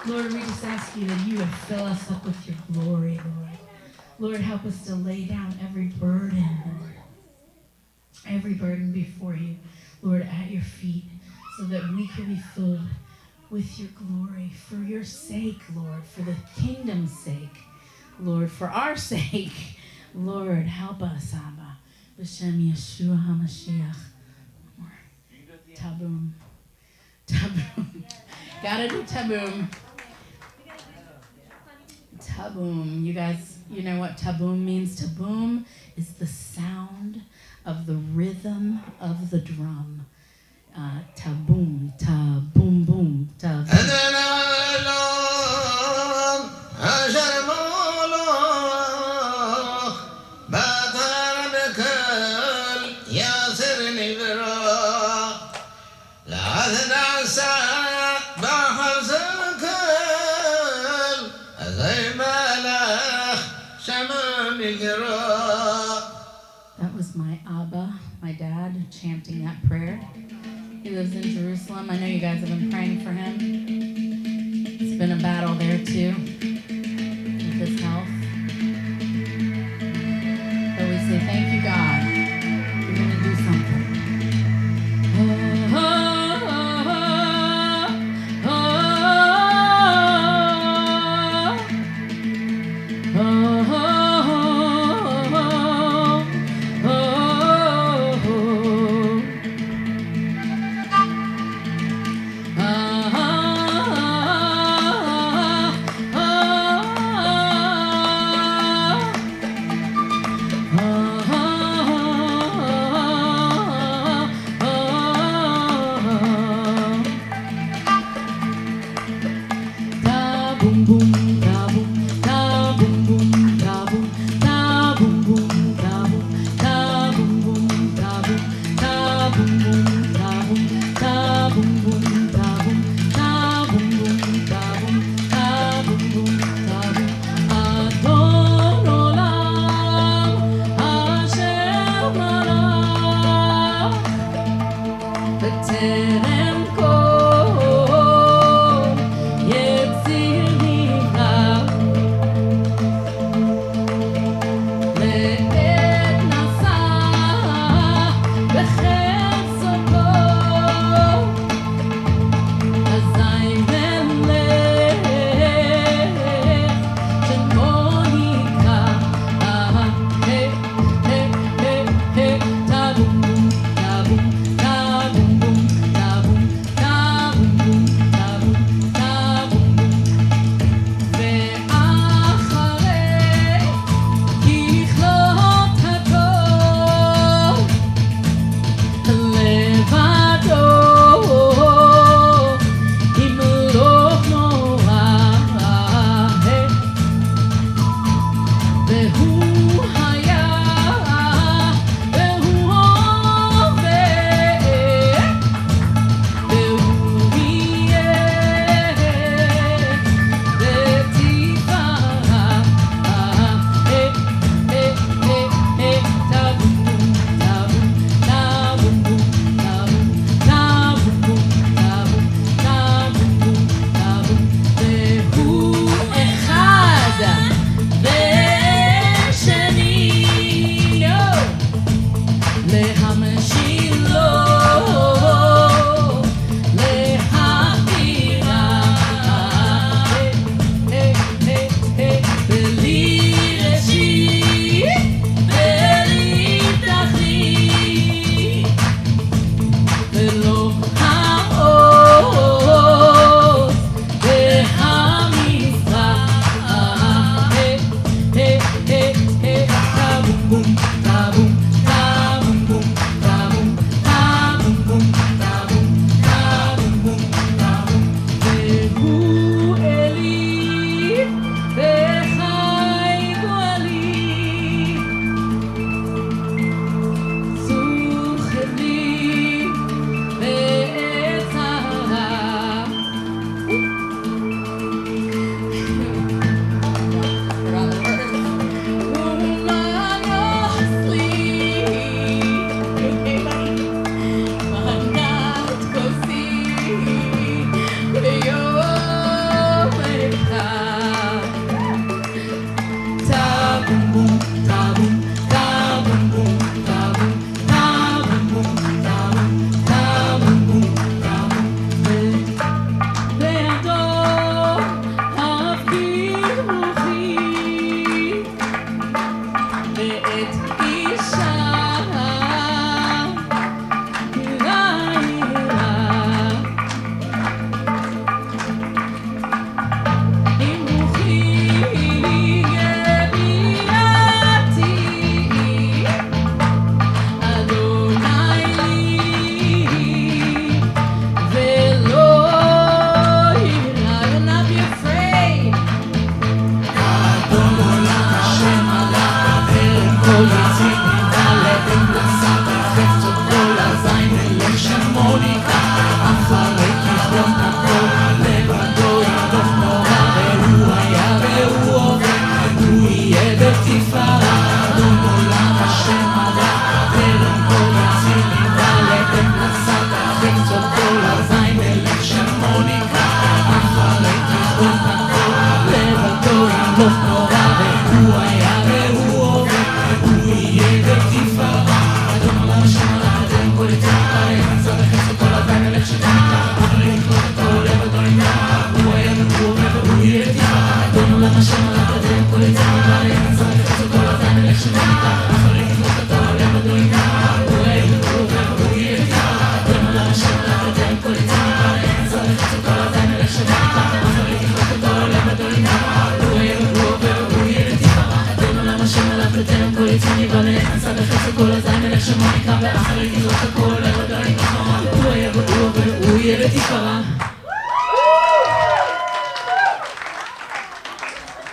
Lord, we just ask you that you would fill us up with your glory, Lord. Lord, help us to lay down every burden, Lord. Every burden before you, Lord, at your feet, so that we can be filled with your glory for your sake, Lord, for the kingdom's sake, Lord, for our sake. Lord, help us, Abba. B'Shem Yeshua HaMashiach. Taboom. Taboom. Gotta do taboom. Taboom. You guys, you know what taboom means? Taboom is the sound of the rhythm of the drum. Taboom, taboom, boom, taboom. That was my Abba, my dad, chanting that prayer. He lives in Jerusalem. I know you guys have been praying for him. It's been a battle there too, with his health. But we say, thank you, God. You're going to do something.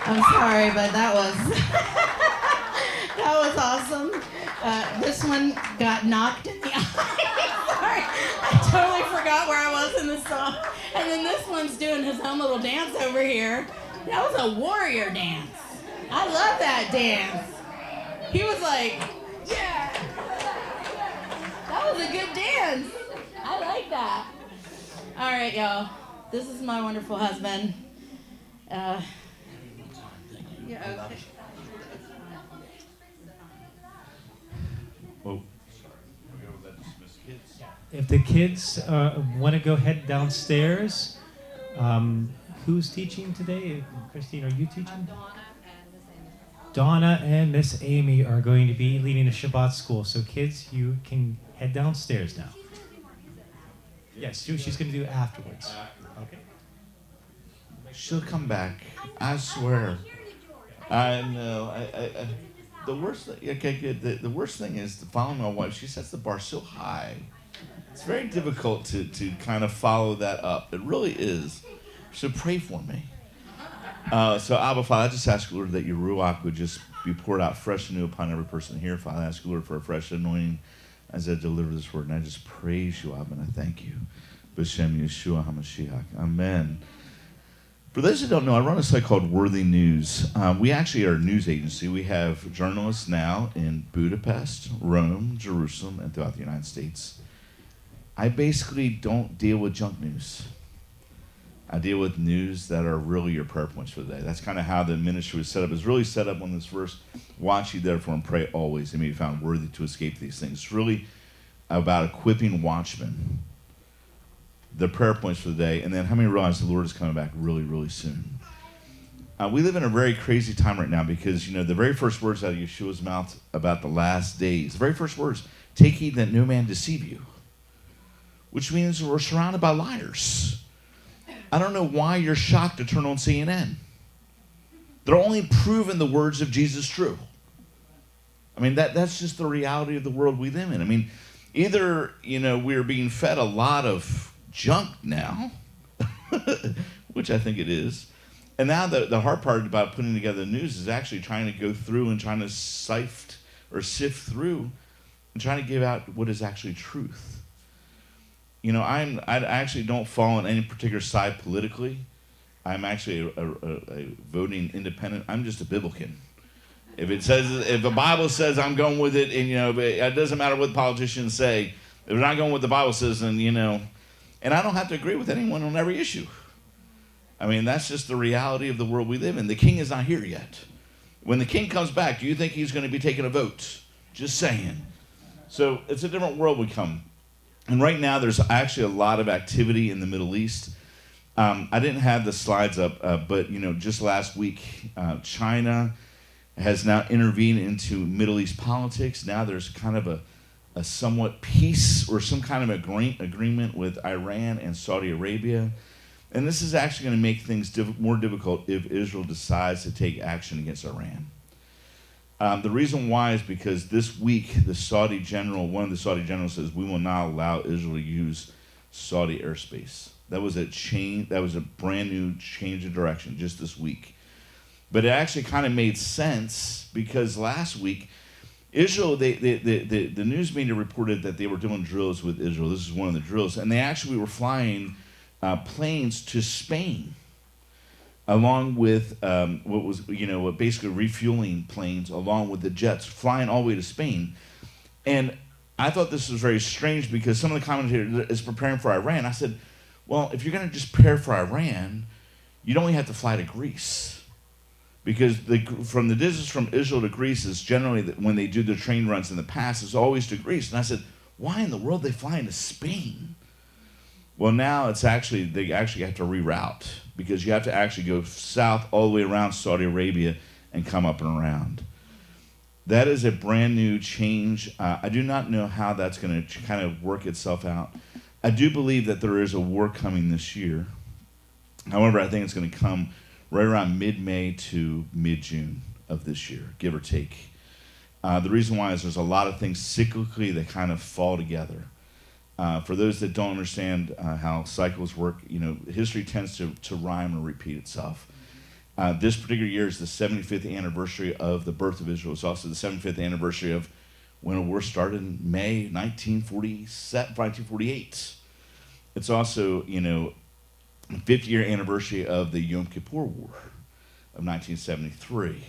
I'm sorry, but that was that was awesome. This one got knocked in the eye. Sorry, I totally forgot where I was in the song. And then this one's doing his own little dance over here. That was a warrior dance. I love that dance. He was like, yeah. That was a good dance. I like that. All right, y'all. This is my wonderful husband. Yeah, okay. Well, If the kids want to go head downstairs, who's teaching today? Christine, are you teaching? Donna and Miss Amy are going to be leading the Shabbat school. So kids, you can head downstairs now. Yes, she's going to do it afterwards. Okay. she'll come back. I swear. I know. The worst thing. Okay, good. The worst thing is to follow my wife. She sets the bar so high. It's very difficult to kind of follow that up. It really is. So pray for me. So Abba, Father, I just ask, Lord, that your Ruach would just be poured out fresh and new upon every person here. Father, I ask, Lord, for a fresh anointing as I deliver this word. And I just praise you, Abba, and I thank you. B'Shem Yeshua HaMashiach. Amen. For those who don't know, I run a site called Worthy News. We actually are a news agency. We have journalists now in Budapest, Rome, Jerusalem, and throughout the United States. I basically don't deal with junk news. I deal with news that are really your prayer points for the day. That's kind of how the ministry was set up. It's really set up on this verse, watch ye therefore and pray always, and may be found worthy to escape these things. It's really about equipping watchmen, the prayer points for the day, and then how many realize the Lord is coming back really, really soon. We live in a very crazy time right now because, you know, the very first words out of Yeshua's mouth about the last days, the very first words, take heed that no man deceive you, which means we're surrounded by liars. I don't know why you're shocked to turn on CNN. They're only proving the words of Jesus true. I mean, that's just the reality of the world we live in. I mean, either, you know, we're being fed a lot of junk now, which I think it is, and now the hard part about putting together the news is actually trying to go through and trying to sift through and trying to give out what is actually truth. You know, I actually don't fall on any particular side politically. I'm actually a voting independent. I'm just a Biblican. If the Bible says I'm going with it, and, you know, it doesn't matter what the politicians say. If we're not going with what the Bible says, then, you know, and I don't have to agree with anyone on every issue. I mean, that's just the reality of the world we live in. The king is not here yet. When the king comes back, do you think he's going to be taking a vote? Just saying. So it's a different world we come. And right now, there's actually a lot of activity in the Middle East. I didn't have the slides up, but, you know, just last week, China has now intervened into Middle East politics. Now there's kind of a somewhat peace or some kind of agreement with Iran and Saudi Arabia. And this is actually going to make things more difficult if Israel decides to take action against Iran. The reason why is because this week, one of the Saudi generals says, we will not allow Israel to use Saudi airspace. That was a brand new change of direction just this week. But it actually kind of made sense because last week, Israel, the news media reported that they were doing drills with Israel. This is one of the drills. And they actually were flying planes to Spain, along with basically refueling planes along with the jets, flying all the way to Spain. And I thought this was very strange because some of the commentators is preparing for Iran. I said, well, if you're going to just prepare for Iran, you'd only have to fly to Greece. Because from the distance from Israel to Greece is generally, when they do the train runs in the past, is always to Greece. And I said, why in the world are they flying to Spain? Well, now they actually have to reroute because you have to actually go south all the way around Saudi Arabia and come up and around. That is a brand new change. I do not know how that's going to kind of work itself out. I do believe that there is a war coming this year. However, I think it's going to come right around mid-May to mid-June of this year, give or take. The reason why is there's a lot of things cyclically that kind of fall together. For those that don't understand how cycles work, history tends to rhyme and repeat itself. This particular year is the 75th anniversary of the birth of Israel. It's also the 75th anniversary of when a war started in May 1948. It's also, the 50-year anniversary of the Yom Kippur War of 1973.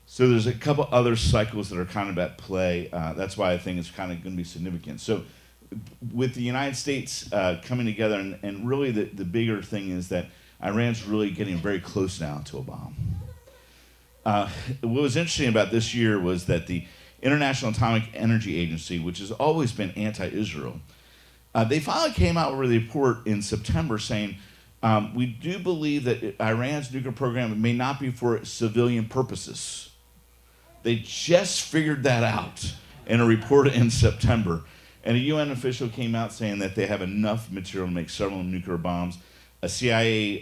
So there's a couple other cycles that are kind of at play. That's why I think it's kind of going to be significant. So with the United States coming together, and really the bigger thing is that Iran's really getting very close now to a bomb. What was interesting about this year was that the International Atomic Energy Agency, which has always been anti-Israel, they finally came out with a report in September saying, we do believe that Iran's nuclear program may not be for civilian purposes. They just figured that out in a report in September. And a UN official came out saying that they have enough material to make several nuclear bombs. A CIA,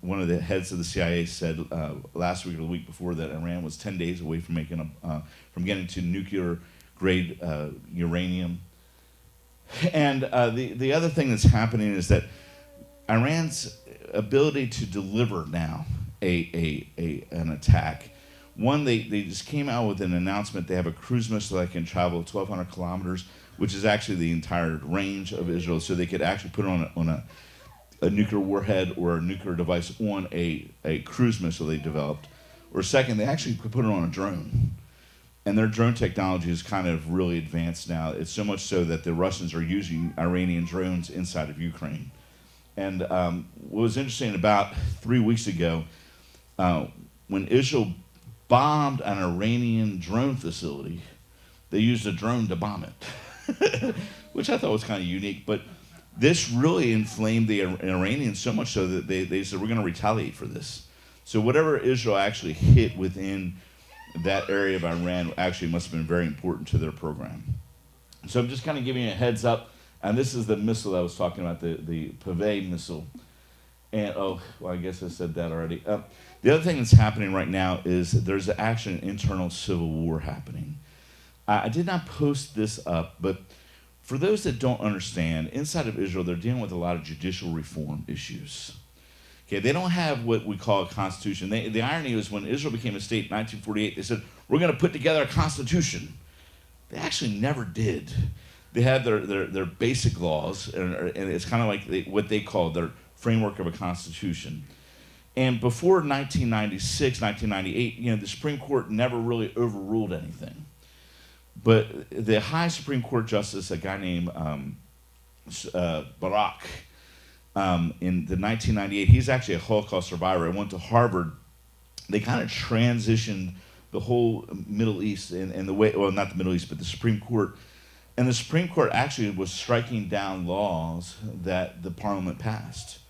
one of the heads of the CIA said last week or the week before that Iran was 10 days away from from getting to nuclear grade uranium. And the other thing that's happening is that Iran's ability to deliver now an attack. One, they just came out with an announcement. They have a cruise missile that can travel 1,200 kilometers, which is actually the entire range of Israel. So they could actually put it on a nuclear warhead or a nuclear device on a cruise missile they developed. Or second, they actually could put it on a drone. And their drone technology is kind of really advanced now. It's so much so that the Russians are using Iranian drones inside of Ukraine. And what was interesting, about 3 weeks ago, when Israel bombed an Iranian drone facility, they used a drone to bomb it, which I thought was kind of unique. But this really inflamed the Iranians so much so that they said, we're going to retaliate for this. So whatever Israel actually hit within that area of Iran actually must have been very important to their program. So I'm just kind of giving you a heads up. And this is the missile I was talking about, the Pave missile. And, I guess I said that already. The other thing that's happening right now is there's actually an internal civil war happening. I did not post this up, but for those that don't understand, inside of Israel, they're dealing with a lot of judicial reform issues. Okay, they don't have what we call a constitution. The irony is when Israel became a state in 1948, they said, we're going to put together a constitution. They actually never did. They had their basic laws, and it's kind of like what they call their framework of a constitution. And before 1996, 1998, the Supreme Court never really overruled anything. But the high Supreme Court justice, a guy named Barak, in the 1998, he's actually a Holocaust survivor. I went to Harvard. They kind of transitioned the whole Middle East and the way, well, not the Middle East, but the Supreme Court. And the Supreme Court actually was striking down laws that the Parliament passed.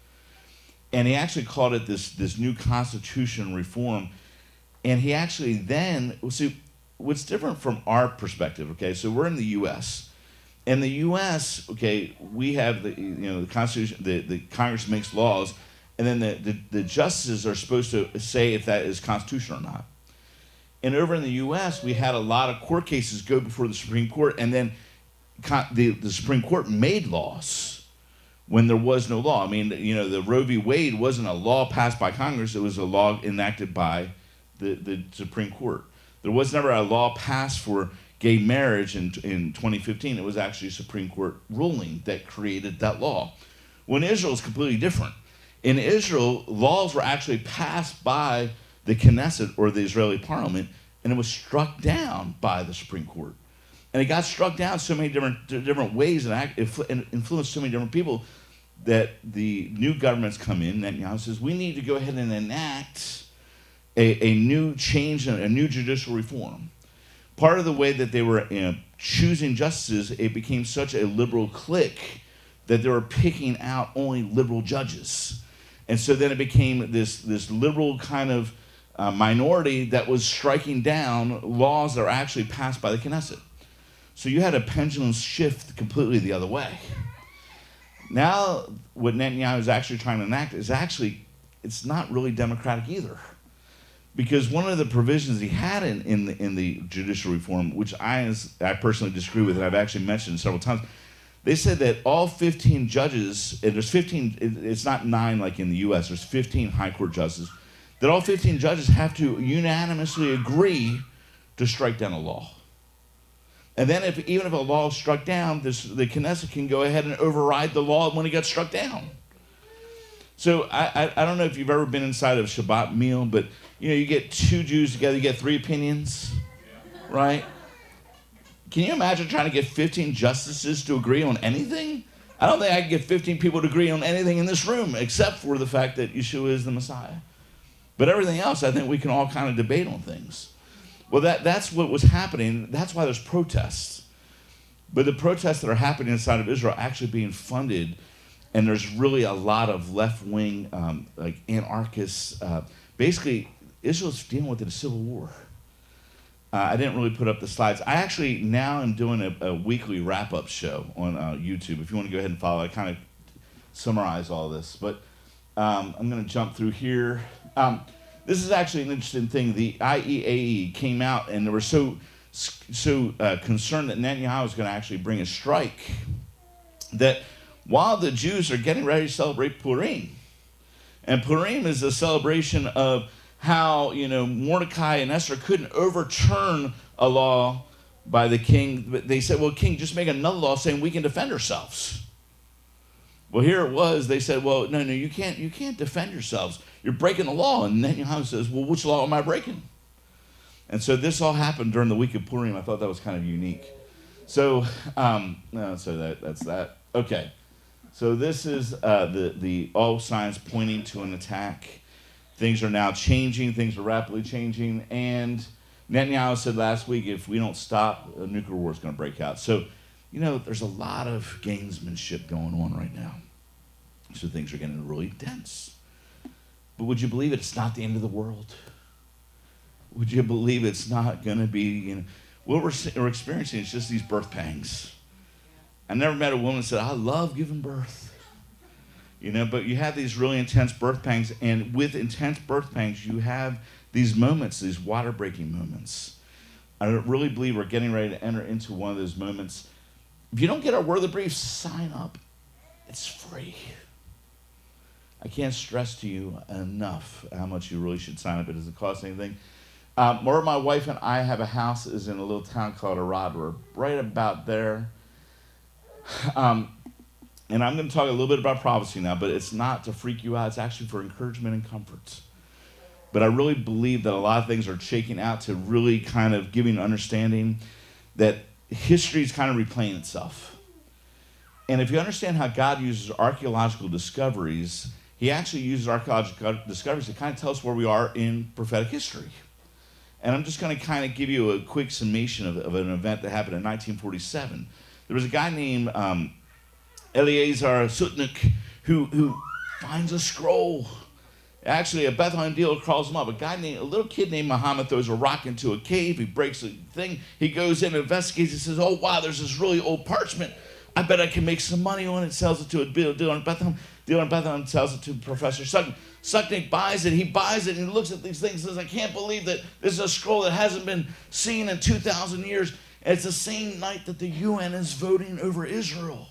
And he actually called it this new constitution reform. And he actually then, see, what's different from our perspective, okay, so we're in the U.S. In the U.S., okay, we have the Constitution, the Congress makes laws, and then the justices are supposed to say if that is constitutional or not. And over in the U.S., we had a lot of court cases go before the Supreme Court, and then the Supreme Court made laws when there was no law. I mean, the Roe v. Wade wasn't a law passed by Congress, it was a law enacted by the Supreme Court. There was never a law passed for gay marriage in 2015. It was actually a Supreme Court ruling that created that law. Well, in Israel, it's completely different. In Israel, laws were actually passed by the Knesset, or the Israeli parliament, and it was struck down by the Supreme Court. And it got struck down so many different ways and influenced so many different people that the new governments come in, Netanyahu says, we need to go ahead and enact a new change, a new judicial reform. Part of the way that they were choosing justices, it became such a liberal clique that they were picking out only liberal judges. And so then it became this liberal kind of minority that was striking down laws that are actually passed by the Knesset. So you had a pendulum shift completely the other way. Now, what Netanyahu is actually trying to enact is actually, it's not really democratic either. Because one of the provisions he had in the judicial reform, which I personally disagree with, and I've actually mentioned several times, they said that all 15 judges, and there's 15, it's not 9 like in the U.S., there's 15 high court judges, that all 15 judges have to unanimously agree to strike down a law. And then even if a law is struck down, the Knesset can go ahead and override the law when it gets struck down. So I don't know if you've ever been inside of a Shabbat meal, but you get 2 Jews together, you get 3 opinions, right? Can you imagine trying to get 15 justices to agree on anything? I don't think I can get 15 people to agree on anything in this room, except for the fact that Yeshua is the Messiah. But everything else, I think we can all kind of debate on things. Well, that's what was happening. That's why there's protests. But the protests that are happening inside of Israel are actually being funded, and there's really a lot of left-wing, like anarchists. Basically, Israel's dealing with a civil war. I didn't really put up the slides. I actually now am doing a weekly wrap-up show on YouTube. If you want to go ahead and follow, I kind of summarize all this. But I'm going to jump through here. This is actually an interesting thing. The IEAE came out, and they were so concerned that Netanyahu was going to actually bring a strike, that while the Jews are getting ready to celebrate Purim, and Purim is a celebration of how Mordecai and Esther couldn't overturn a law by the king, but they said, well, king, just make another law saying we can defend ourselves. Well, here it was. They said, well, no, you can't defend yourselves. You're breaking the law. And Netanyahu says, well, which law am I breaking? And so this all happened during the week of Purim. I thought that was kind of unique. So, that's that. Okay. So this is the all signs pointing to an attack. Things are now changing. Things are rapidly changing. And Netanyahu said last week, if we don't stop, a nuclear war is going to break out. So, there's a lot of gamesmanship going on right now. So things are getting really tense. But would you believe it's not the end of the world? Would you believe it's not going to be, what we're experiencing is just these birth pangs. I never met a woman that said, I love giving birth. But you have these really intense birth pangs, and with intense birth pangs, you have these moments, these water-breaking moments. I really believe we're getting ready to enter into one of those moments. If you don't get our Word of the Brief, sign up. It's free. I can't stress to you enough how much you really should sign up. It doesn't cost anything. Where my wife and I have a house is in a little town called Arad. We're right about there. And I'm going to talk a little bit about prophecy now, but it's not to freak you out. It's actually for encouragement and comfort. But I really believe that a lot of things are shaking out to really kind of giving understanding that history is kind of replaying itself. And if you understand how God uses archaeological discoveries, he actually uses archaeological discoveries to kind of tell us where we are in prophetic history. And I'm just going to kind of give you a quick summation of an event that happened in 1947. There was a guy named Eliezer Sutnik who finds a scroll. Actually, a Bethlehem dealer calls him up. A little kid named Muhammad throws a rock into a cave. He breaks the thing. He goes in and investigates. He says, oh, wow, there's this really old parchment. I bet I can make some money on it. Sells it to a dealer in Bethlehem. Dealer in Bethlehem sells it to Professor Sutnik. Sutnik buys it. He buys it and he looks at these things and says, I can't believe that this is a scroll that hasn't been seen in 2,000 years. And it's the same night that the UN is voting over Israel.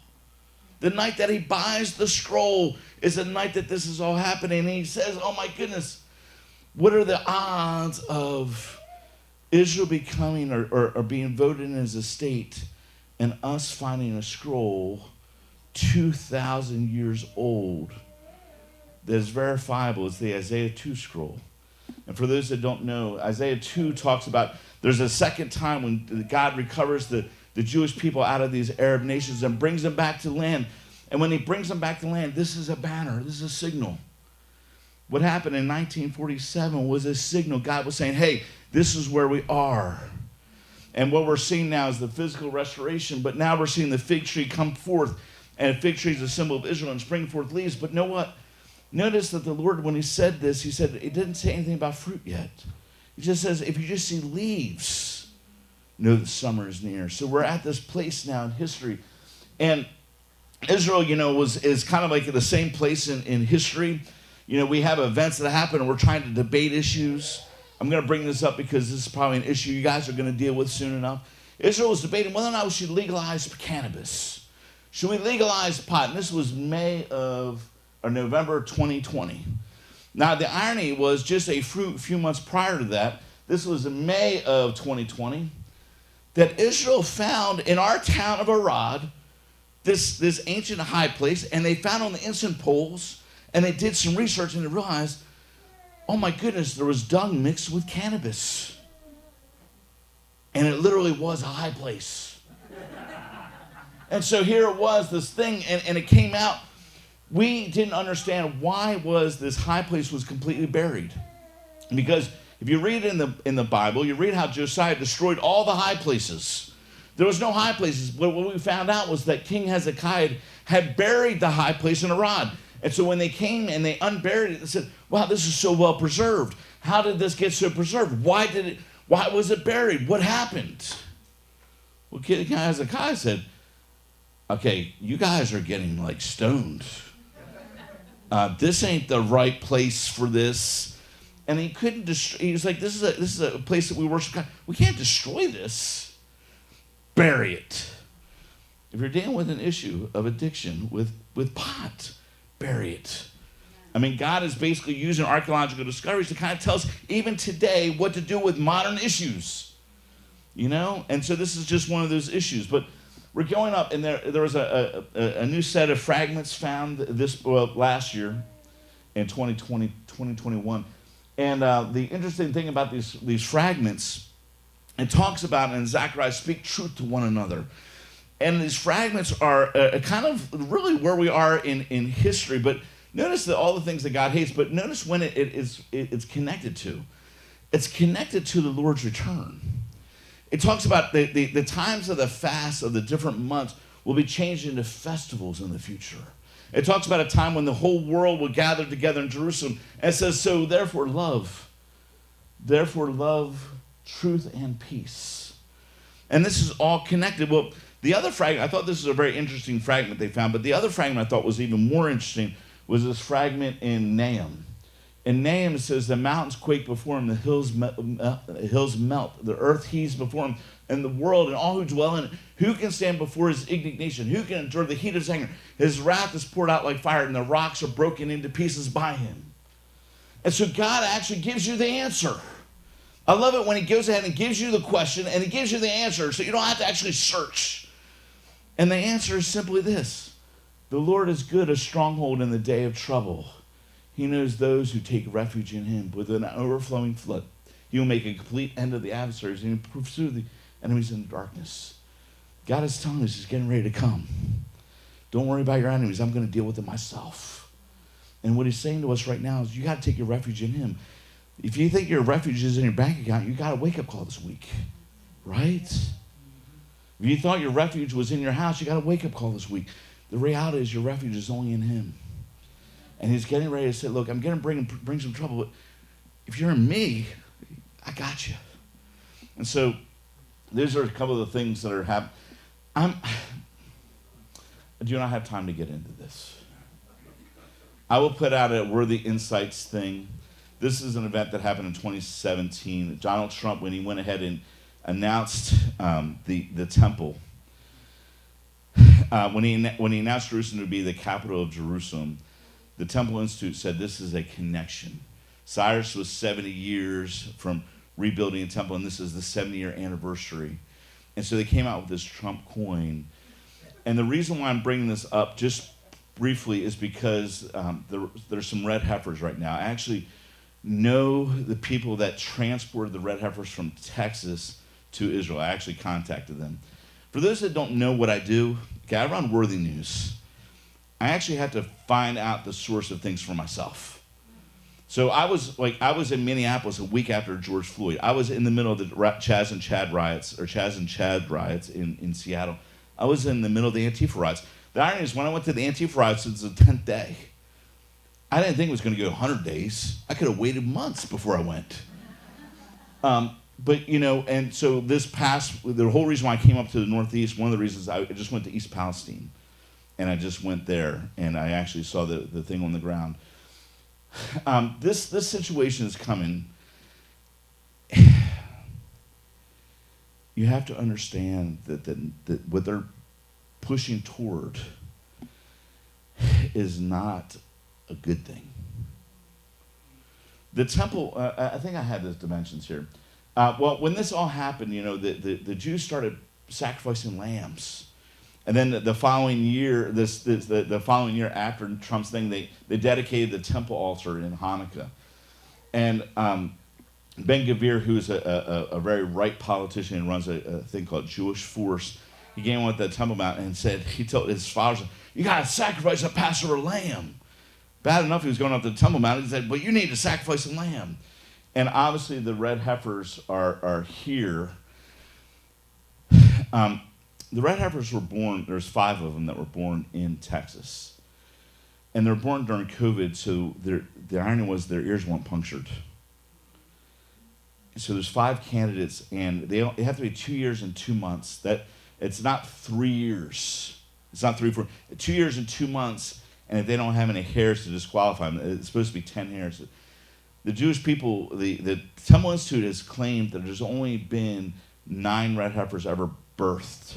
The night that he buys the scroll is the night that this is all happening. And he says, oh my goodness, what are the odds of Israel becoming or being voted in as a state and us finding a scroll 2,000 years old that is verifiable? It's the Isaiah 2 scroll. And for those that don't know, Isaiah 2 talks about there's a second time when God recovers the Jewish people out of these Arab nations and brings them back to land. And when he brings them back to land, this is a banner. This is a signal. What happened in 1947 was a signal. God was saying, hey, this is where we are. And what we're seeing now is the physical restoration, but now we're seeing the fig tree come forth. And a fig tree is a symbol of Israel and spring forth leaves. But know what? Notice that the Lord, when he said this, he said, it didn't say anything about fruit yet. He just says, if you just see leaves, know that summer is near. So we're at this place now in history. And Israel, is kind of like the same place in history. We have events that happen and we're trying to debate issues. I'm going to bring this up because this is probably an issue you guys are going to deal with soon enough. Israel was debating whether or not we should legalize cannabis. Should we legalize pot? And this was November 2020. Now, the irony was just a few months prior to that, this was in May of 2020, that Israel found in our town of Arad this ancient high place, and they found on the incense poles, and they did some research, and they realized, oh my goodness, there was dung mixed with cannabis. And it literally was a high place. And so here it was, this thing, and it came out. We didn't understand why was this high place was completely buried. Because if you read in the Bible, you read how Josiah destroyed all the high places. There was no high places. But what we found out was that King Hezekiah had buried the high place in Arad. And so when they came and they unburied it, they said, wow, this is so well preserved. How did this get so preserved? Why was it buried? What happened? Well, King Hezekiah said, okay, you guys are getting like stoned. This ain't the right place for this. And he couldn't destroy. He was like, this is a place that we worship God. We can't destroy this. Bury it. If you're dealing with an issue of addiction with pot, bury it. I mean, God is basically using archaeological discoveries to kind of tell us, even today, what to do with modern issues. You know? And so this is just one of those issues. But we're going up, and there was a new set of fragments found last year in 2021. And the interesting thing about these fragments, it talks about in Zechariah, speak truth to one another. And these fragments are kind of really where we are in history. But notice that all the things that God hates, but notice when it's connected to. It's connected to the Lord's return. It talks about the times of the fast of the different months will be changed into festivals in the future. It talks about a time when the whole world will gather together in Jerusalem. And it says, so therefore love, truth, and peace. And this is all connected. Well, the other fragment, I thought this was a very interesting fragment they found, but the other fragment I thought was even more interesting was this fragment in Nahum. In Nahum, it says, the mountains quake before him, the hills melt, the earth heaves before him, and the world and all who dwell in it. Who can stand before his indignation? Who can endure the heat of his anger? His wrath is poured out like fire, and the rocks are broken into pieces by him. And so God actually gives you the answer. I love it when he goes ahead and gives you the question, and he gives you the answer, so you don't have to actually search. And the answer is simply this. The Lord is good, a stronghold in the day of trouble. He knows those who take refuge in him. With an overflowing flood, he will make a complete end of the adversaries and pursue the enemies in the darkness. God is telling us he's getting ready to come. Don't worry about your enemies. I'm going to deal with them myself. And what he's saying to us right now is you got to take your refuge in him. If you think your refuge is in your bank account, you got a wake-up call this week, right? If you thought your refuge was in your house, you got a wake-up call this week. The reality is your refuge is only in him. And he's getting ready to say, look, I'm going to bring some trouble, but if you're in me, I got you. And so these are a couple of the things that are happening. I do not have time to get into this. I will put out a Worthy Insights thing. This is an event that happened in 2017. Donald Trump, when he went ahead and announced the temple, when he announced Jerusalem to be the capital of Jerusalem, the Temple Institute said this is a connection. Cyrus was 70 years from rebuilding a temple, and this is the 70-year anniversary. And so they came out with this Trump coin. And the reason why I'm bringing this up just briefly is because there's some red heifers right now. I actually know the people that transported the red heifers from Texas to Israel. I actually contacted them. For those that don't know what I do, okay, I run Worthy News. I actually had to find out the source of things for myself. So I was in Minneapolis a week after George Floyd. I was in the middle of the Chaz and Chad riots in Seattle. I was in the middle of the Antifa riots. The irony is when I went to the Antifa riots, it was the 10th day. I didn't think it was going to go 100 days. I could have waited months before I went. But, you know, and so the whole reason why I came up to the Northeast, one of the reasons I just went to East Palestine. And I just went there, and I actually saw the thing on the ground. This situation is coming. you have to understand that what they're pushing toward is not a good thing. The temple, I think I had those dimensions here. Well, when this all happened, the Jews started sacrificing lambs. And then the following year, the following year after Trump's thing, they dedicated the temple altar in Hanukkah. And Ben-Gvir, who's a very right politician and runs a thing called Jewish Force, he came on with the Temple Mount and said, he told his followers, you got to sacrifice a Passover lamb. Bad enough he was going up to the Temple Mount, he said, but you need to sacrifice a lamb. And obviously the red heifers are here. The red heifers were born, there's 5 of them that were born in Texas. And they're born during COVID, so the irony was their ears weren't punctured. So there's 5 candidates, and they have to be 2 years and 2 months. It's not 3 years. It's not 3, 4. 2 years and 2 months, and if they don't have any hairs to disqualify them, it's supposed to be 10 hairs. The Jewish people, the Temple Institute has claimed that there's only been 9 red heifers ever birthed.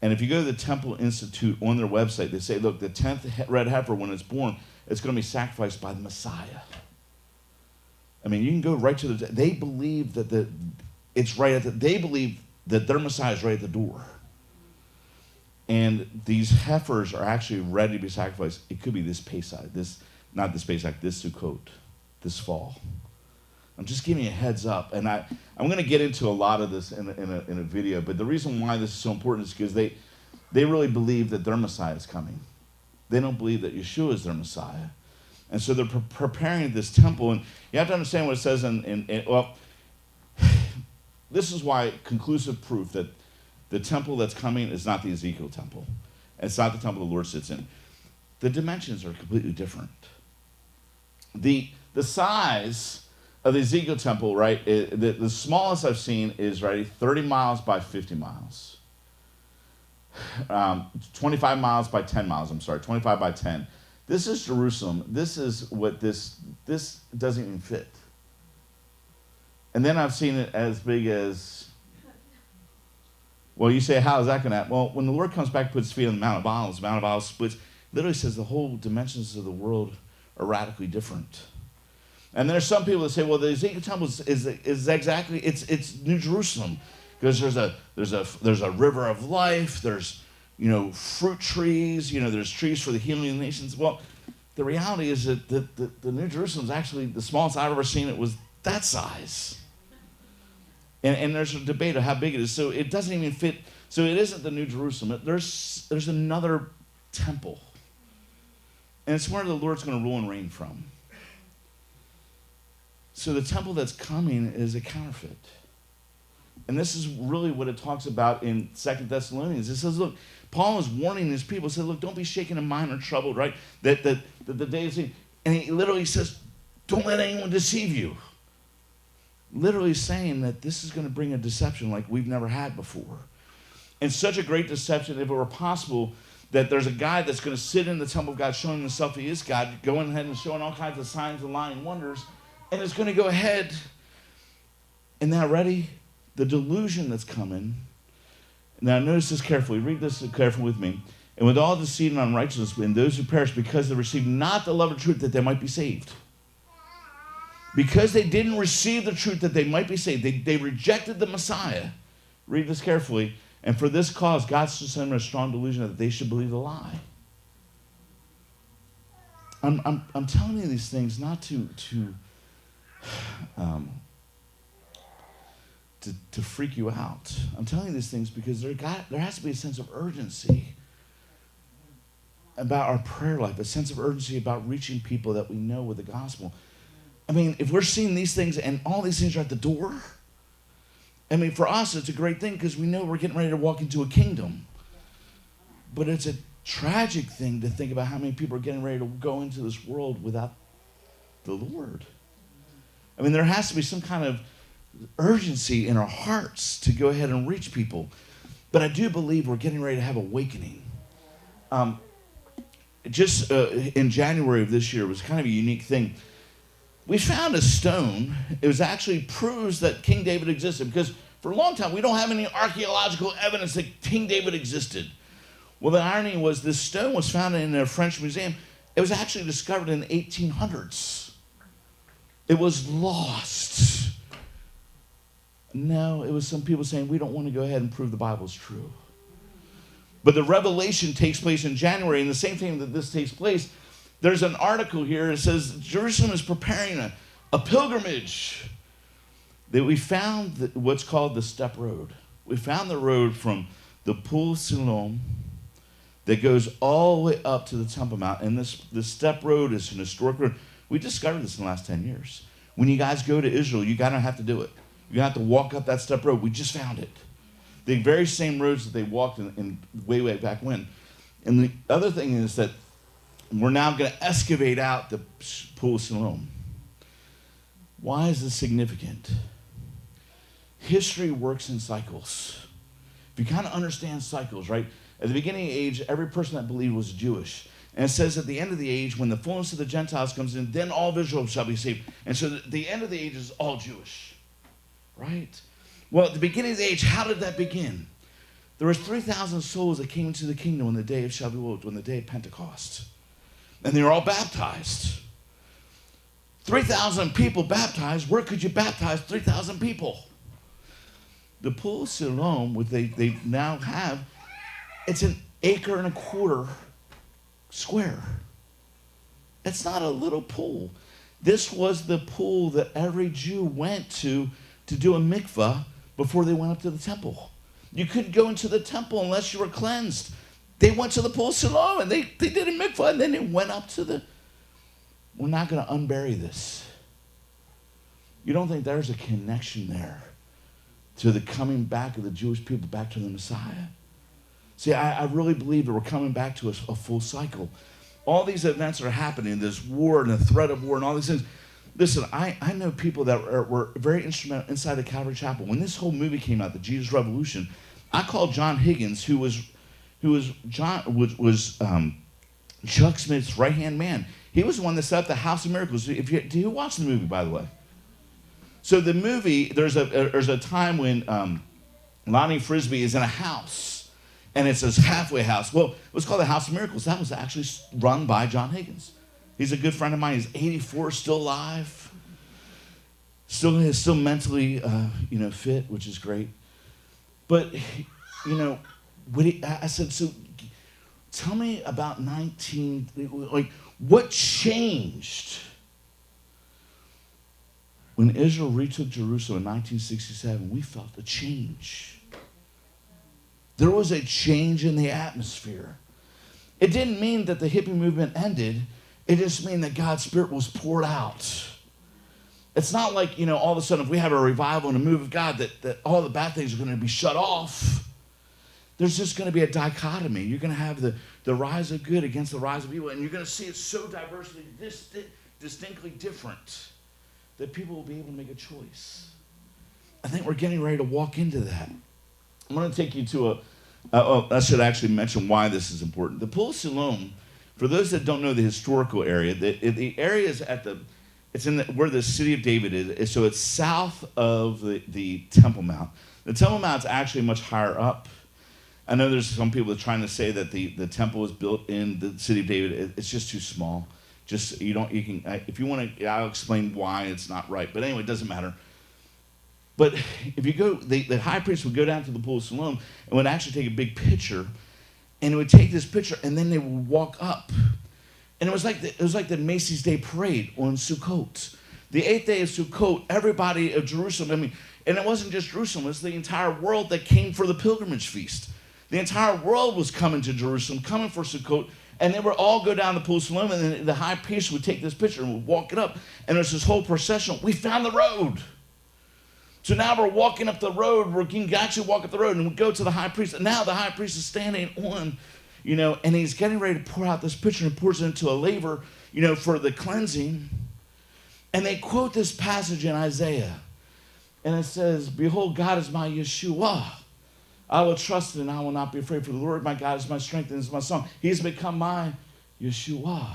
And if you go to the Temple Institute on their website, they say, look, the 10th red heifer, when it's born, it's going to be sacrificed by the Messiah. I mean, you can go right to they believe that it's right at they believe that their Messiah is right at the door. And these heifers are actually ready to be sacrificed. It could be this Pesach, not this Pesach, this Sukkot, this fall. I'm just giving you a heads up. And I'm going to get into a lot of this in a video, but the reason why this is so important is because they really believe that their Messiah is coming. They don't believe that Yeshua is their Messiah. And so they're preparing this temple. And you have to understand what it says well, this is why conclusive proof that the temple that's coming is not the Ezekiel temple. It's not the temple the Lord sits in. The dimensions are completely different. The size of the Ezekiel temple, right, the smallest I've seen is, right, 30 miles by 50 miles. 25 miles by 10 miles, 25 by 10. This is Jerusalem. This is what this doesn't even fit. And then I've seen it as big as, well, you say, how is that going to happen? Well, when the Lord comes back and puts his feet on the Mount of Olives splits, literally says the whole dimensions of the world are radically different. And there's some people that say, well, the Ezekiel temple is exactly, it's New Jerusalem, because there's a river of life, there's, fruit trees, there's trees for the healing of the nations. Well, the reality is that the New Jerusalem is actually the smallest I've ever seen. It was that size. And there's a debate of how big it is. So it doesn't even fit. So it isn't the New Jerusalem. There's another temple. And it's where the Lord's going to rule and reign from. So the temple that's coming is a counterfeit. And this is really what it talks about in 2 Thessalonians. It says, look, Paul is warning his people. He said, look, don't be shaken in mind or troubled, right? That the day is, and he literally says, don't let anyone deceive you. Literally saying that this is going to bring a deception like we've never had before. And such a great deception, if it were possible, that there's a guy that's going to sit in the temple of God showing himself he is God, going ahead and showing all kinds of signs and lying wonders, and it's going to go ahead. And now, ready? The delusion that's coming. Now, notice this carefully. Read this carefully with me. And with all deceit and unrighteousness in those who perish because they received not the love of truth that they might be saved. Because they didn't receive the truth that they might be saved. They rejected the Messiah. Read this carefully. And for this cause, God should send them a strong delusion that they should believe the lie. I'm telling you these things not to freak you out. I'm telling you these things because there has to be a sense of urgency about our prayer life, a sense of urgency about reaching people that we know with the gospel. I mean, if we're seeing these things and all these things are at the door, I mean, for us, it's a great thing because we know we're getting ready to walk into a kingdom. But it's a tragic thing to think about how many people are getting ready to go into this world without the Lord. I mean, there has to be some kind of urgency in our hearts to go ahead and reach people. But I do believe we're getting ready to have awakening. Just in January of this year, it was kind of a unique thing. We found a stone. It was actually proves that King David existed because For a long time, we don't have any archaeological evidence that King David existed. Well, the irony was this stone was found in a French museum. It was actually discovered in the 1800s. It was lost. No, it was some people saying, we don't want to go ahead and prove the Bible's true. But the revelation takes place in January, and the same thing that this takes place, there's an article here that says Jerusalem is preparing a pilgrimage. That we found what's called the step road. We found the road from the Pool of Siloam that goes all the way up to the Temple Mount. And this step road is an historic road. We discovered this in the last 10 years. When you guys go to Israel, you gotta have to do it. You have to walk up that step road. We just found it. The very same roads that they walked in way, way back when. And the other thing is that we're now going to excavate out the Pool of Siloam. Why is this significant? History works in cycles. If you kind of understand cycles, right? At the beginning of the age, every person that believed was Jewish. And it says at the end of the age, when the fullness of the Gentiles comes in, then all of Israel shall be saved. And so the end of the age is all Jewish, right? Well, at the beginning of the age, how did that begin? There was 3,000 souls that came into the kingdom on the day of Shavuot, on the day of Pentecost. And they were all baptized. 3,000 people baptized. Where could you baptize 3,000 people? The Pool of Siloam, what they now have, it's an 1.25 acre square. It's not a little pool. This was the pool that every Jew went to do a mikvah before they went up to the temple. You couldn't go into the temple unless you were cleansed. They went to the Pool of Siloam and they did a mikvah, and then they went up to the... We're not going to unbury this. You don't think there's a connection there to the coming back of the Jewish people back to the Messiah? See, I really believe that we're coming back to a full cycle. All these events are happening, this war and the threat of war and all these things. Listen, I know people that were very instrumental inside the Calvary Chapel. When this whole movie came out, The Jesus Revolution, I called John Higgins, who was Chuck Smith's right-hand man. He was the one that set up the House of Miracles. Did you watch the movie, by the way? So the movie, there's a time when Lonnie Frisbee is in a house, and it's this halfway house. Well, it was called the House of Miracles. That was actually run by John Higgins. He's a good friend of mine. He's 84, still alive, still mentally, fit, which is great. But, I said, so tell me about what changed when Israel retook Jerusalem in 1967? We felt a change. There was a change in the atmosphere. It didn't mean that the hippie movement ended. It just meant that God's Spirit was poured out. It's not like, all of a sudden if we have a revival and a move of God that all the bad things are going to be shut off. There's just going to be a dichotomy. You're going to have the rise of good against the rise of evil, and you're going to see it so diversely, distinctly different, that people will be able to make a choice. I think we're getting ready to walk into that. I'm going to take you to I should actually mention why this is important. The Pool of Siloam, for those that don't know the historical area, the area is where the city of David is. So it's south of the Temple Mount. The Temple Mount's actually much higher up. I know there's some people that are trying to say that the temple was built in the city of David. It's just too small. If you want to, I'll explain why it's not right. But anyway, it doesn't matter. But if you go, the high priest would go down to the Pool of Siloam and would actually take a big picture, and it would take this picture, and then they would walk up, and it was like the Macy's Day Parade on Sukkot, the 8th day of Sukkot. Everybody of Jerusalem, and it wasn't just Jerusalem; it was the entire world that came for the pilgrimage feast. The entire world was coming to Jerusalem, coming for Sukkot, and they would all go down the Pool of Siloam, and then the high priest would take this picture and would walk it up, and there's this whole procession. We found the road. So now we're walking up the road. We can actually walk up the road, and we go to the high priest. And now the high priest is standing on, and he's getting ready to pour out this pitcher, and pours it into a laver, for the cleansing. And they quote this passage in Isaiah, and it says, "Behold, God is my Yeshua. I will trust and I will not be afraid, for the Lord my God is my strength and is my song. He's become my Yeshua."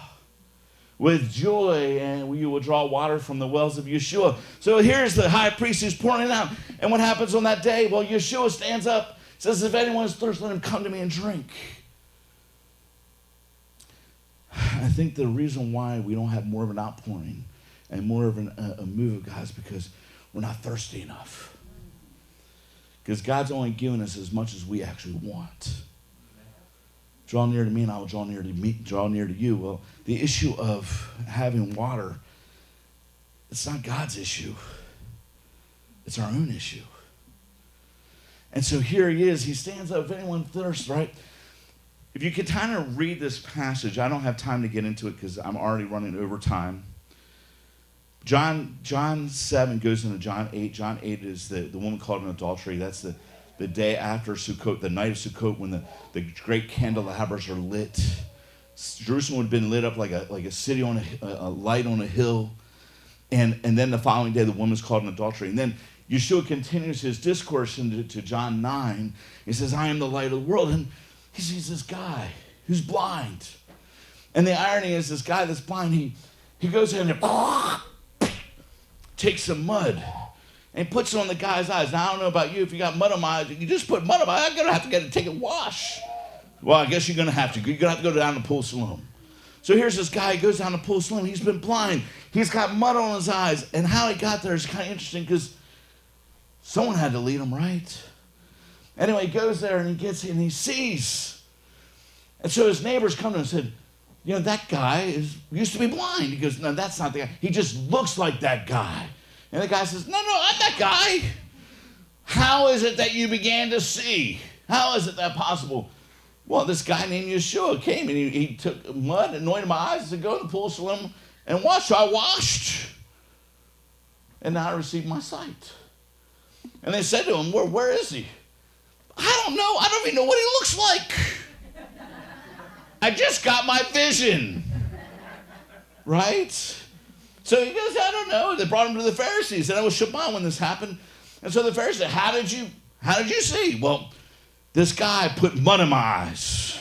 with joy, and you will draw water from the wells of Yeshua. So here's the high priest who's pouring it out. And what happens on that day? Well, Yeshua stands up, says, if anyone is thirsty, let him come to me and drink. I think the reason why we don't have more of an outpouring and more of a move of God is because we're not thirsty enough. Because God's only given us as much as we actually want. Draw near to me and I will draw near to you. Well, the issue of having water, it's not God's issue. It's our own issue. And so here he is. He stands up. If anyone thirsts, right? If you could kind of read this passage, I don't have time to get into it because I'm already running over time. John 7 goes into John 8. John 8 is the woman caught in adultery. That's the day after Sukkot, the night of Sukkot, when the great candelabras are lit. Jerusalem would have been lit up like a city on a light on a hill. And then the following day, the woman's caught in adultery. And then Yeshua continues his discourse into John 9. He says, I am the light of the world. And he sees this guy who's blind. And the irony is, this guy that's blind, he goes in and takes some mud and puts it on the guy's eyes. Now, I don't know about you. If you got mud on my eyes, you just put mud on my eyes. I'm going to have to take a wash. Well, I guess you're going to have to. You're going to have to go down to Pool Siloam. So here's this guy. He goes down to Pool Siloam. He's been blind. He's got mud on his eyes. And how he got there is kind of interesting because someone had to lead him, right? Anyway, he goes there and he sees. And so his neighbors come to him and said, you know, that guy used to be blind. He goes, no, that's not the guy. He just looks like that guy. And the guy says, no, I'm that guy. How is it that you began to see? How is it that possible? Well, this guy named Yeshua came and he took mud, anointed my eyes, and said, go to the Pool of Siloam and wash. So I washed. And now I received my sight. And they said to him, where is he? I don't know. I don't even know what he looks like. I just got my vision. Right? So he goes, I don't know. They brought him to the Pharisees. And it was Shabbat when this happened. And so the Pharisees said, how did you see? Well, this guy put mud in my eyes.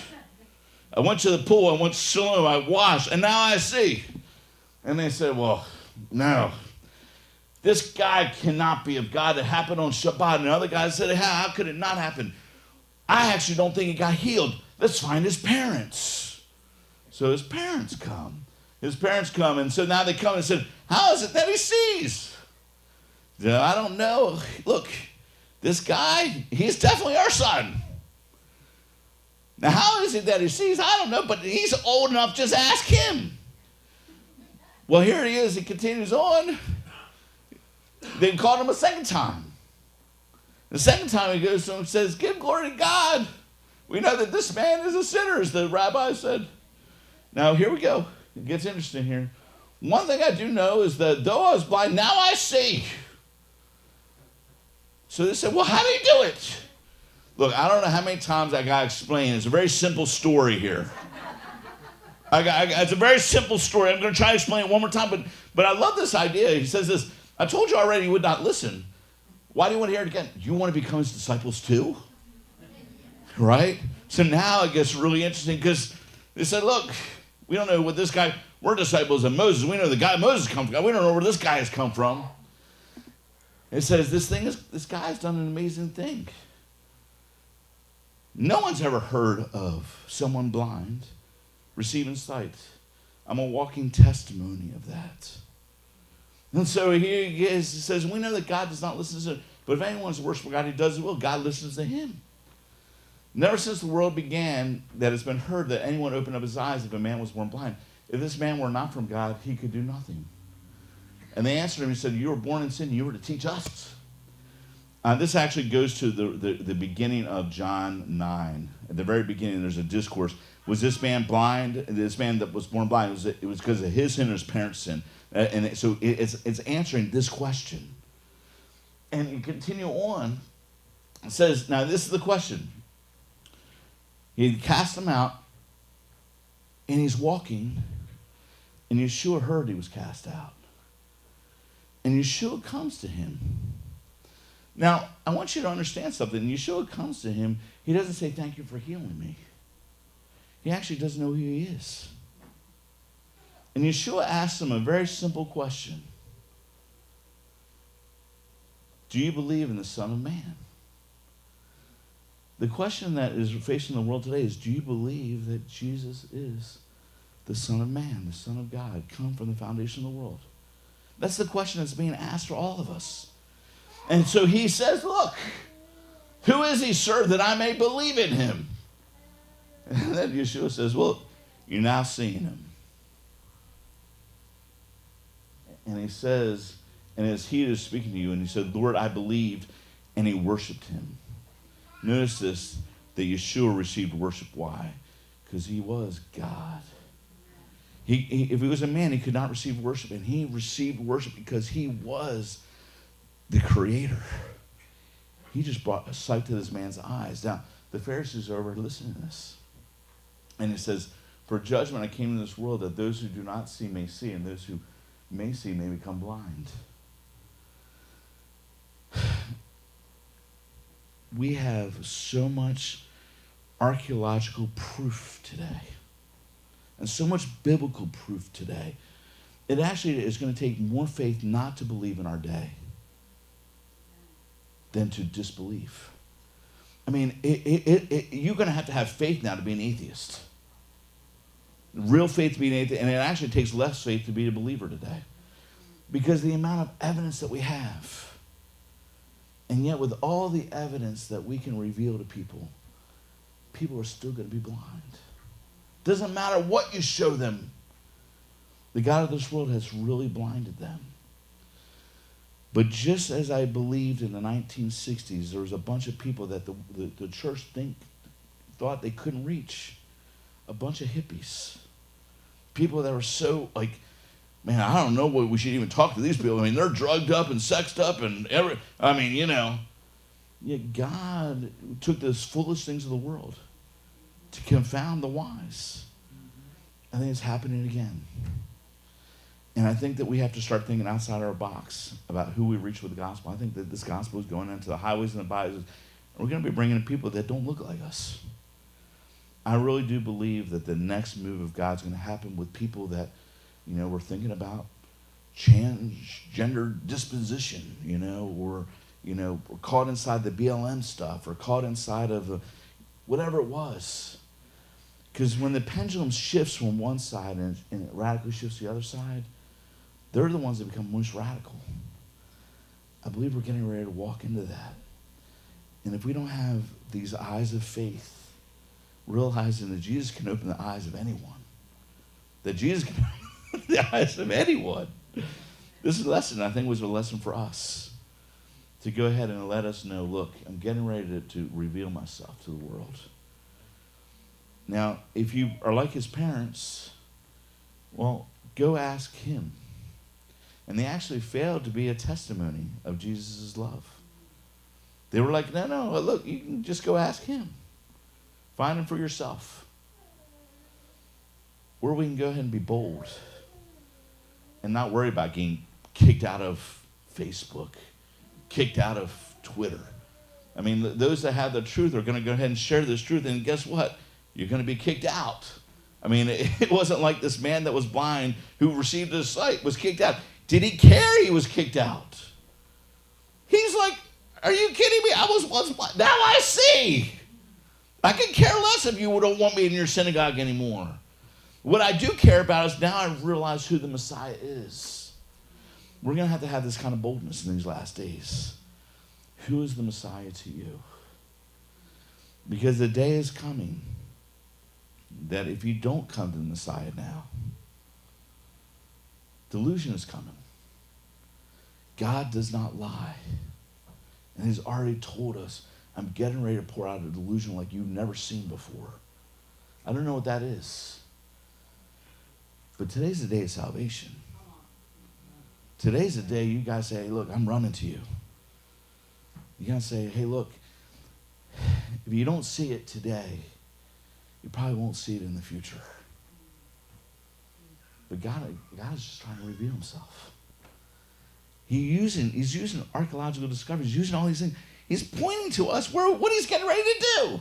I went to the pool. I went to Siloam. I washed. And now I see. And they said, well, no. This guy cannot be of God. It happened on Shabbat. And the other guy said, how could it not happen? I actually don't think he got healed. Let's find his parents. So his parents come. And so now they come and said, how is it that he sees? I don't know. Look, this guy, he's definitely our son. Now, how is it that he sees? I don't know, but he's old enough. Just ask him. Well, here he is. He continues on. They called him a second time. The second time he goes to him and says, give glory to God. We know that this man is a sinner, as the rabbi said. Now, here we go. It gets interesting here. One thing I do know is that though I was blind, now I see. So they said, well, how do you do it? Look, I don't know how many times I got to explain. It's a very simple story here. It's a very simple story. I'm going to try to explain it one more time, but I love this idea. He says this, I told you already you would not listen. Why do you want to hear it again? You want to become his disciples too? Right? So now it gets really interesting because they said, look, we don't know what this guy, we're disciples of Moses. We know the guy Moses comes from. We don't know where this guy has come from. It says this guy's done an amazing thing. No one's ever heard of someone blind receiving sight. I'm a walking testimony of that. And so here he is. He says, we know that God does not listen to, but if anyone's worshipful God, he does his will. God listens to him. Never since the world began that it's been heard that anyone opened up his eyes if a man was born blind. If this man were not from God, he could do nothing. And they answered him and said, you were born in sin, you were to teach us. This actually goes to the beginning of John 9. At the very beginning, there's a discourse. Was this man blind? This man that was born blind, it was because of his sin or his parents' sin. So it's answering this question. And you continue on. It says, now this is the question. He cast him out, and he's walking, and Yeshua heard he was cast out. And Yeshua comes to him. Now, I want you to understand something. Yeshua comes to him. He doesn't say, thank you for healing me. He actually doesn't know who he is. And Yeshua asked him a very simple question. Do you believe in the Son of Man? The question that is facing the world today is, do you believe that Jesus is the Son of Man, the Son of God, come from the foundation of the world? That's the question that's being asked for all of us. And so he says, look, who is he, sir, that I may believe in him? And then Yeshua says, well, you're now seeing him. And he says, and as he is speaking to you, and he said, Lord, I believed, and he worshiped him. Notice this, that Yeshua received worship. Why? Because he was God. If he was a man, he could not receive worship, and he received worship because he was the creator. He just brought a sight to this man's eyes. Now, the Pharisees are over listening to this. And it says, for judgment I came into this world, that those who do not see may see, and those who may see may become blind. We have so much archaeological proof today, and so much biblical proof today. It actually is going to take more faith not to believe in our day than to disbelieve. I mean, you're going to have faith now to be an atheist. Real faith to be an atheist, and it actually takes less faith to be a believer today. Because the amount of evidence that we have, and yet with all the evidence that we can reveal to people, people are still going to be blind. Doesn't matter what you show them. The God of this world has really blinded them. But just as I believed in the 1960s, there was a bunch of people that the church thought they couldn't reach. A bunch of hippies. People that were so like, man, I don't know what we should even talk to these people. I mean, they're drugged up and sexed up and Yet God took those foolish things of the world to confound the wise. I think it's happening again. And I think that we have to start thinking outside our box about who we reach with the gospel. I think that this gospel is going into the highways and the byways. We're going to be bringing in people that don't look like us. I really do believe that the next move of God's going to happen with people that, we're thinking about gender disposition, or, we're caught inside the BLM stuff or caught inside of whatever it was. Because when the pendulum shifts from one side and it radically shifts to the other side, they're the ones that become most radical. I believe we're getting ready to walk into that. And if we don't have these eyes of faith, realizing that Jesus can open the eyes of anyone, that Jesus can open the eyes of anyone, this lesson, I think, was a lesson for us to go ahead and let us know, look, I'm getting ready to reveal myself to the world. Now, if you are like his parents, well, go ask him. And they actually failed to be a testimony of Jesus' love. They were like, no, look, you can just go ask him. Find him for yourself. Or we can go ahead and be bold and not worry about getting kicked out of Facebook, kicked out of Twitter. I mean, those that have the truth are going to go ahead and share this truth, and guess what? You're going to be kicked out. I mean, it wasn't like this man that was blind who received his sight was kicked out. Did he care he was kicked out? He's like, are you kidding me? I was once blind. Now I see. I could care less if you don't want me in your synagogue anymore. What I do care about is now I realize who the Messiah is. We're going to have this kind of boldness in these last days. Who is the Messiah to you? Because the day is coming that if you don't come to the Messiah now, delusion is coming. God does not lie. And he's already told us, I'm getting ready to pour out a delusion like you've never seen before. I don't know what that is. But today's the day of salvation. Today's the day you guys say, hey, look, I'm running to you. You gotta say, hey, look, if you don't see it today, you probably won't see it in the future. But God is just trying to reveal himself. He's using archaeological discoveries, he's using all these things. He's pointing to us what he's getting ready to do.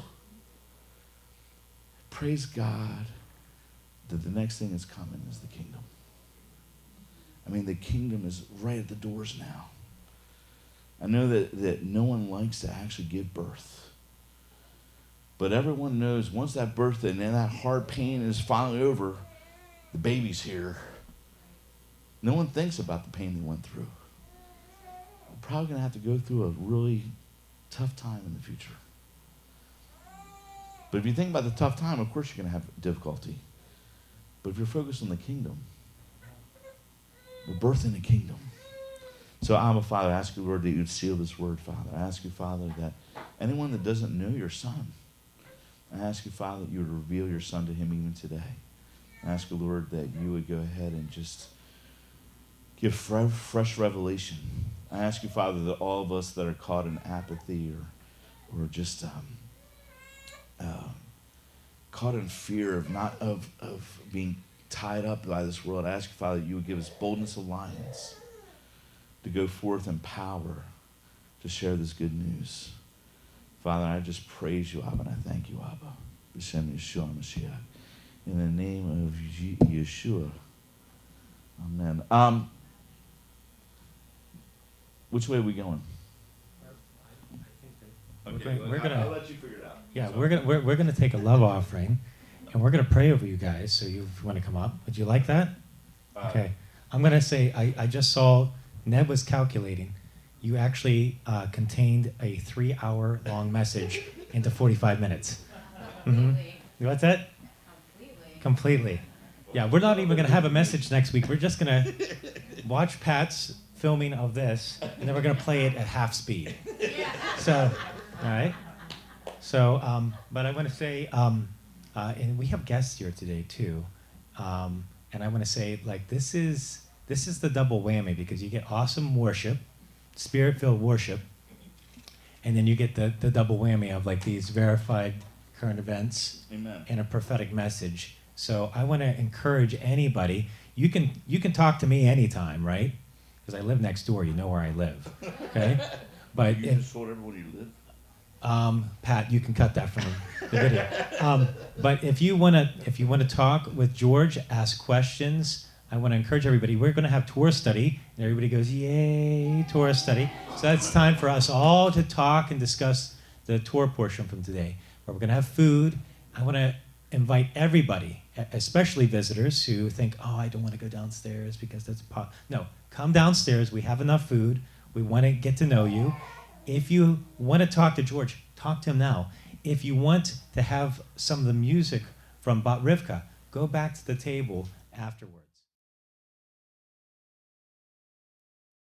Praise God that the next thing that's coming is the kingdom. I mean, the kingdom is right at the doors now. I know that no one likes to actually give birth. But everyone knows once that birth and then that hard pain is finally over, the baby's here. No one thinks about the pain they went through. We're probably going to have to go through a really tough time in the future. But if you think about the tough time, of course you're going to have difficulty. But if you're focused on the kingdom, we're birthing the kingdom. So Abba, Father, I ask you, Lord, that you would seal this word, Father. I ask you, Father, that anyone that doesn't know your Son, I ask you, Father, that you would reveal your Son to him even today. I ask you, Lord, that you would go ahead and just give fresh revelation. I ask you, Father, that all of us that are caught in apathy or just caught in fear of being tied up by this world, I ask you, Father, that you would give us boldness of lions to go forth in power to share this good news. Father, I just praise you, Abba, and I thank you, Abba. B'Shem Yeshua Mashiach. In the name of Yeshua. Amen. Which way are we going? Okay, I'll let you figure it out. Yeah, we're gonna take a love offering, and we're gonna pray over you guys. So if you want to come up, would you like that? Okay. I'm gonna say I just saw Ned was calculating. You actually contained a 3-hour-long message into 45 minutes. Mm-hmm. What's that? Completely. Yeah, we're not even going to have a message next week. We're just going to watch Pat's filming of this, and then we're going to play it at half speed. So, all right. So, but I want to say, and we have guests here today too, and I want to say, like, this is the double whammy because you get awesome worship, spirit-filled worship, and then you get the double whammy of like these verified current events. Amen. And a prophetic message. So I want to encourage anybody. You can talk to me anytime, right? Because I live next door. You know where I live. Okay. But you just told everyone you live. Pat, you can cut that from the video. But if you want to talk with George, ask questions. I want to encourage everybody. We're going to have Torah study, and everybody goes, "Yay, Torah study!" So that's time for us all to talk and discuss the Torah portion from today. Where we're going to have food. I want to invite everybody, especially visitors who think, "Oh, I don't want to go downstairs because that's no." Come downstairs. We have enough food. We want to get to know you. If you want to talk to George, talk to him now. If you want to have some of the music from Baht Rivka, go back to the table afterwards.